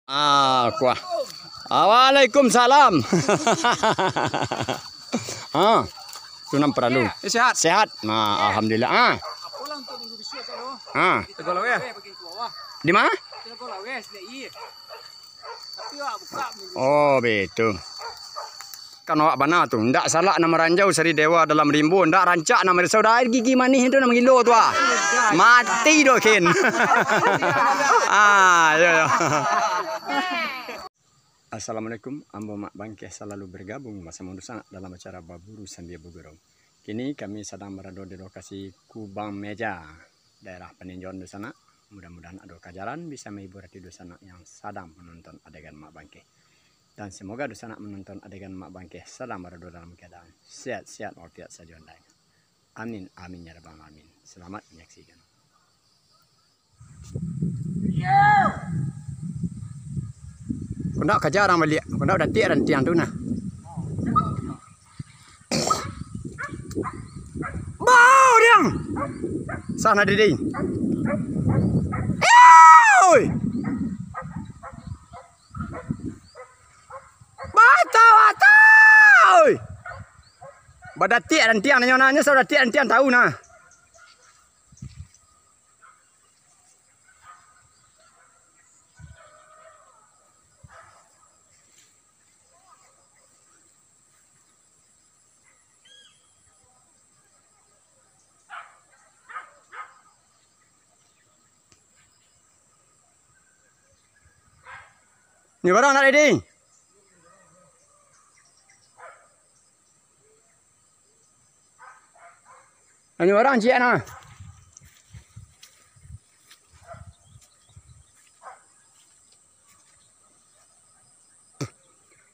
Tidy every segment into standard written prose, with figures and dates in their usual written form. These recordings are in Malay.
Kuah. Waalaikumsalam. Tunam perlu. Sehat. Sehat. Nah, alhamdulillah. Pulang untuk minggu besok kalau. Tegolawe. Ya. Di mana? Tegolawe SDI. Tapi buka minggu. Oh, betul. Kan awak bana tu, ndak salah nama ranjau Seri Dewa dalam rimbun, ndak rancak nama saudara gigi manis itu nama gilo tu ah. Mati doh kin. Ya. Assalamualaikum, ambo mak bangkeh selalu bergabung bersama Nusa dalam acara Baburu Sandia Bogorong. Kini kami sedang berada di lokasi Kubang Meja, daerah peninjauan di sana. Mudah-mudahan ada kajaran bisa menghibur hati di sana yang sedang menonton adegan mak bangkeh. Dan semoga dosa nak menonton adegan mak bangkeh sedang berada dalam keadaan sehat-sehat walafiat saja undang. Amin, amin ya rabbal alamin. Selamat menyaksikan. Kundak kajaran balik, kundak udah tiak dan tiang tu nah. Bau diang. Sana didi. Oi. Badak tiak dan tiang nanya saudara tiak dan tiang tahu nah. Ni barang nak ready. Ini orang cik nah.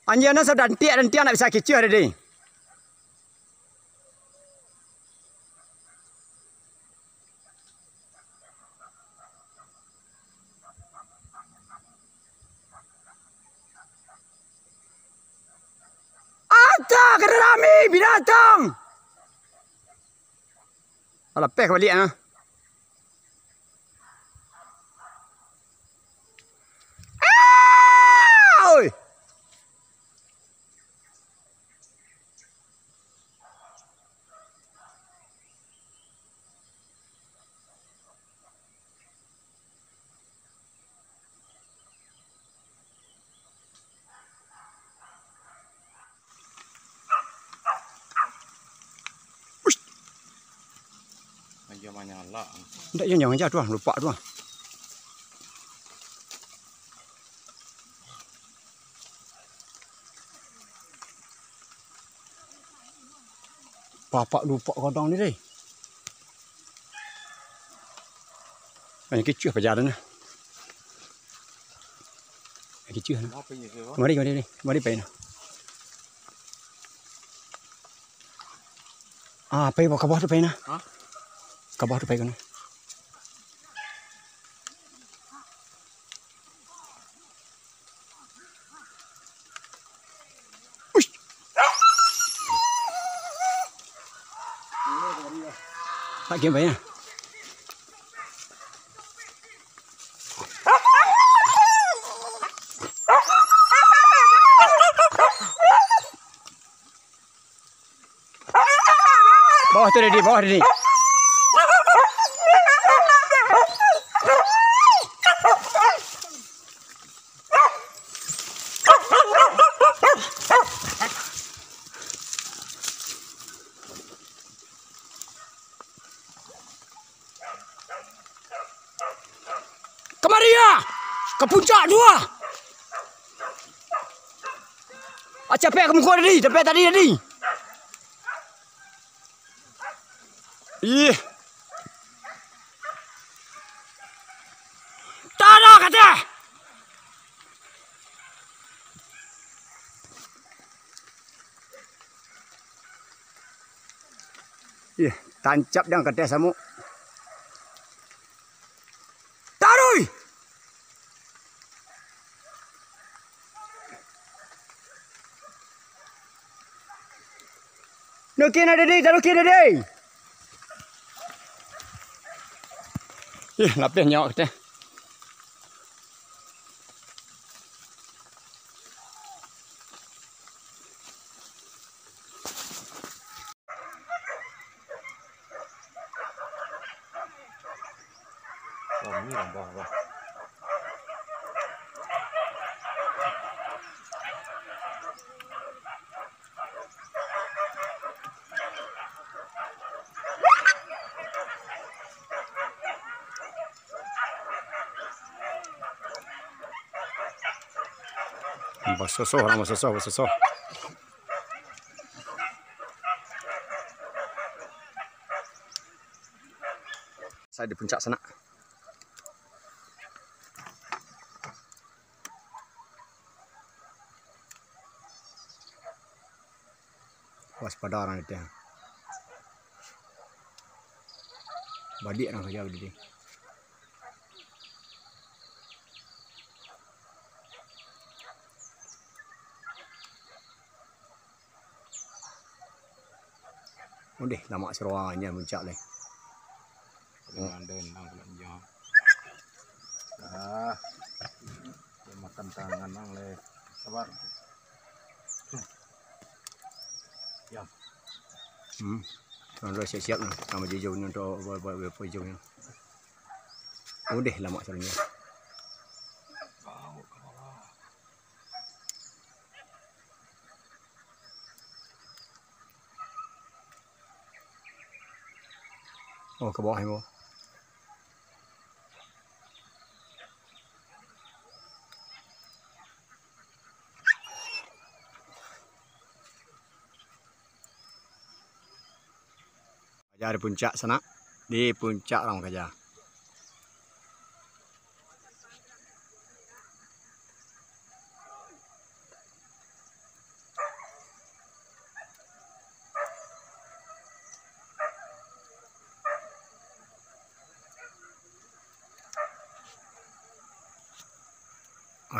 Anjana sudah tiak dan tiang nak bisa kicau hari ni. Ada kerami binatang. Alah pek balik ah. Oi. Ndak yang aja tuah, lupa tuah. Bapak lupa kodong ni deh. Banyak kecil perjalanan nah. Kecil nah. Mari pain. Pain bawa kabah tu pain nah. Kabah tu pain kan. Tak game pain nah. Bawah tu ready, bawah ready. Kemari ya, ke puncak dua. Capek ke muka tadi, capek tadi. Ih. Tak ada kata. Ih, tancap dia kata samuk. Tarui. Nukin ada di, tarukin ada di. Ih, lapis nyawa kita. Kami lah bawah. Bersosoh lah, bersosoh. Saya di puncak sana. Waspada orang itu. Badik orang kerja berdiri. Udah lama seruannya puncak leh. Ada nang belanja. Dia makan tangan nang leh. Sabar. Ya. Udah siap-siap nah, sama jauh untuk buat hijaunya. Udah lama serunya. Oh, ke bawah ya, Kerja di puncak sana, di puncak orang kerja.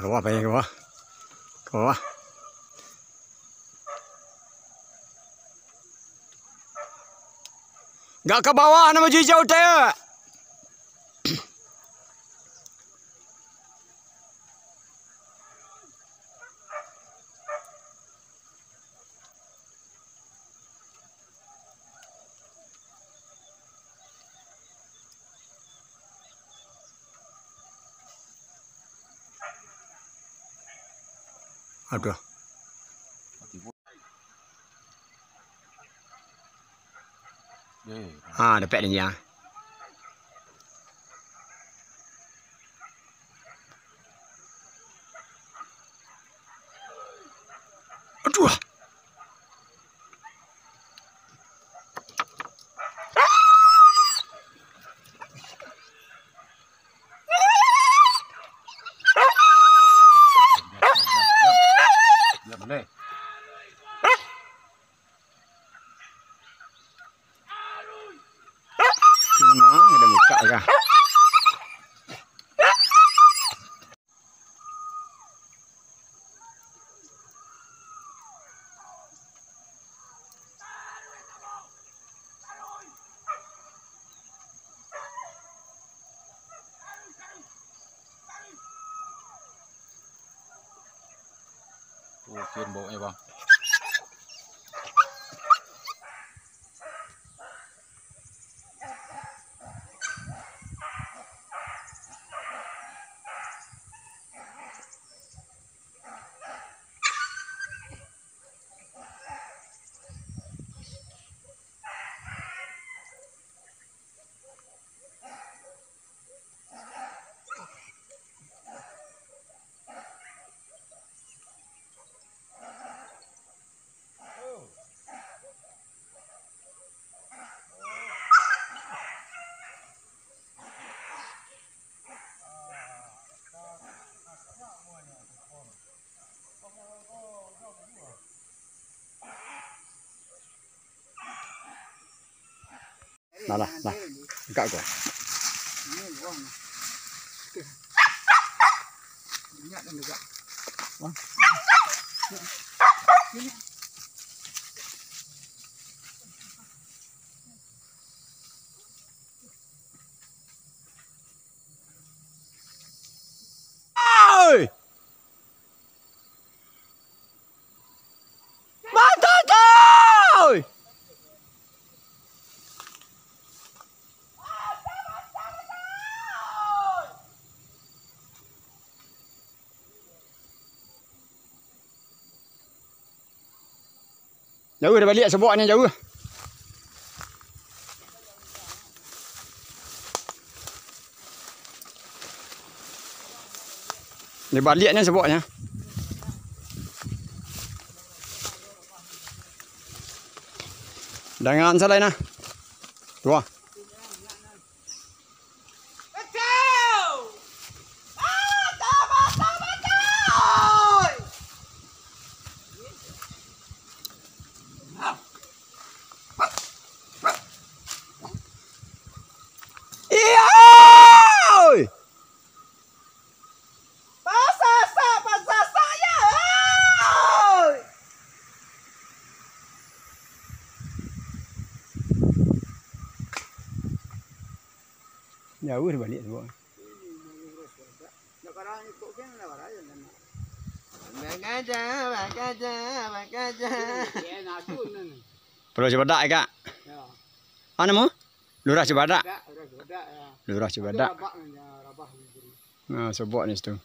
Ke bawah, pengen ke bawah. Ke bawah. Gak ke bawah, nama hijau teh. Aduh. Dapat ni ya. Aduh. Ya boleh. Memang ada muka kah? Kian bawah bang. Lah. Enggak kok. Ini buang. Banyak dan juga. Wah. Ini. Mantap! Jauh dah balik seboknya jauh. Dia baliknya seboknya. Jangan salah nah. Tua. Jauh dah balik sebok. Perlu Cibadak kak? Mana mu? Lurah Cibadak. Lurah Cibadak. Nah, sebok ni situ.